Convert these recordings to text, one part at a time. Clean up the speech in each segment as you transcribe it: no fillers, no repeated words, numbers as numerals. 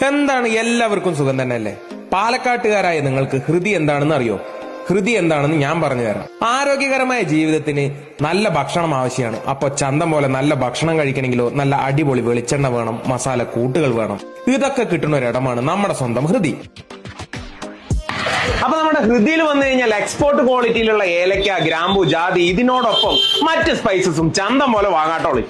എന്താണ്, എല്ലാവർക്കും സുഖം തന്നെയല്ലേ? പാലക്കാട്ടുകാരായ നിങ്ങൾക്ക് ഹൃതി എന്താണെന്ന് അറിയോ? ഹൃതി എന്താണെന്ന് ഞാൻ പറഞ്ഞു തരാം. ആരോഗ്യകരമായ ജീവിതത്തിന് നല്ല ഭക്ഷണം ആവശ്യമാണ്. അപ്പൊ ചന്തം പോലെ നല്ല ഭക്ഷണം കഴിക്കണമെങ്കിലോ നല്ല അടിപൊളി വെളിച്ചെണ്ണ വേണം, മസാല കൂട്ടുകൾ വേണം. ഇതൊക്കെ കിട്ടുന്ന ഒരിടമാണ് നമ്മുടെ സ്വന്തം ഹൃതി. അപ്പൊ നമ്മുടെ ഹൃതിയിൽ വന്നു കഴിഞ്ഞാൽ എക്സ്പോർട്ട് ക്വാളിറ്റിയിലുള്ള ഏലക്ക, ഗ്രാമ്പു, ജാതി, ഇതിനോടൊപ്പം മറ്റ് സ്പൈസസും ചന്തം പോലെ വാങ്ങാട്ടോളി.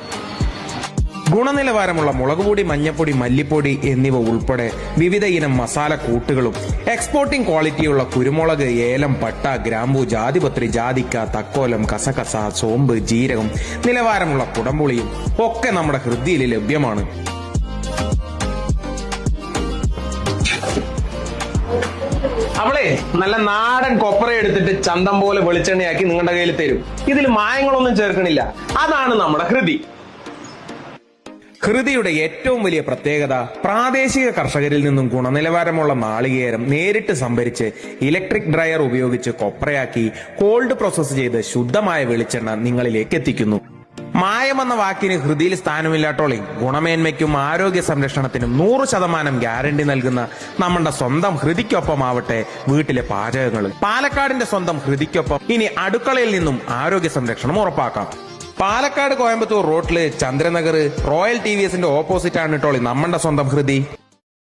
ഗുണനിലവാരമുള്ള മുളകുപൊടി, മഞ്ഞപ്പൊടി, മല്ലിപ്പൊടി എന്നിവ ഉൾപ്പെടെ വിവിധ ഇനം മസാല കൂട്ടുകളും എക്സ്പോർട്ടിംഗ് ക്വാളിറ്റിയുള്ള കുരുമുളക്, ഏലം, പട്ട, ഗ്രാമ്പു, ജാതിപത്രി, ജാതിക്ക, തക്കോലം, കസകസ, സോമ്പ്, ജീരകം, നിലവാരമുള്ള കുടംപുളിയും ഒക്കെ നമ്മുടെ ഹൃതിയിൽ ലഭ്യമാണ്. അവളെ നല്ല നാടൻ കൊപ്ര എടുത്തിട്ട് ചന്തം പോലെ വെളിച്ചെണ്ണയാക്കി നിങ്ങളുടെ കയ്യിൽ തരും. ഇതിൽ മായങ്ങളൊന്നും ചേർക്കണില്ല. അതാണ് നമ്മുടെ ഹൃതി. ഹൃതിയുടെ ഏറ്റവും വലിയ പ്രത്യേകത പ്രാദേശിക കർഷകരിൽ നിന്നും ഗുണനിലവാരമുള്ള നാളികേരം നേരിട്ട് സംഭരിച്ച് ഇലക്ട്രിക് ഡ്രയർ ഉപയോഗിച്ച് കൊപ്രയാക്കി കോൾഡ് പ്രോസസ് ചെയ്ത് ശുദ്ധമായ വെളിച്ചെണ്ണ നിങ്ങളിലേക്ക് എത്തിക്കുന്നു. മായമെന്ന വാക്കിന് ഹൃതിയിൽ സ്ഥാനമില്ലാട്ടോളി. ഗുണമേന്മയ്ക്കും ആരോഗ്യ സംരക്ഷണത്തിനും 100% ഗ്യാരണ്ടി നൽകുന്ന നമ്മുടെ സ്വന്തം ഹൃതിക്കൊപ്പമാവട്ടെ വീട്ടിലെ പാചകങ്ങൾ. പാലക്കാടിന്റെ സ്വന്തം ഹൃതിക്കൊപ്പം ഇനി അടുക്കളയിൽ നിന്നും ആരോഗ്യ സംരക്ഷണം ഉറപ്പാക്കാം. പാലക്കാട് കോയമ്പത്തൂർ റോഡില് ചന്ദ്രനഗർ റോയൽ TVSന്റെ ഓപ്പോസിറ്റ് ആണ് കേട്ടോളി നമ്മുടെ സ്വന്തം ഹൃതി.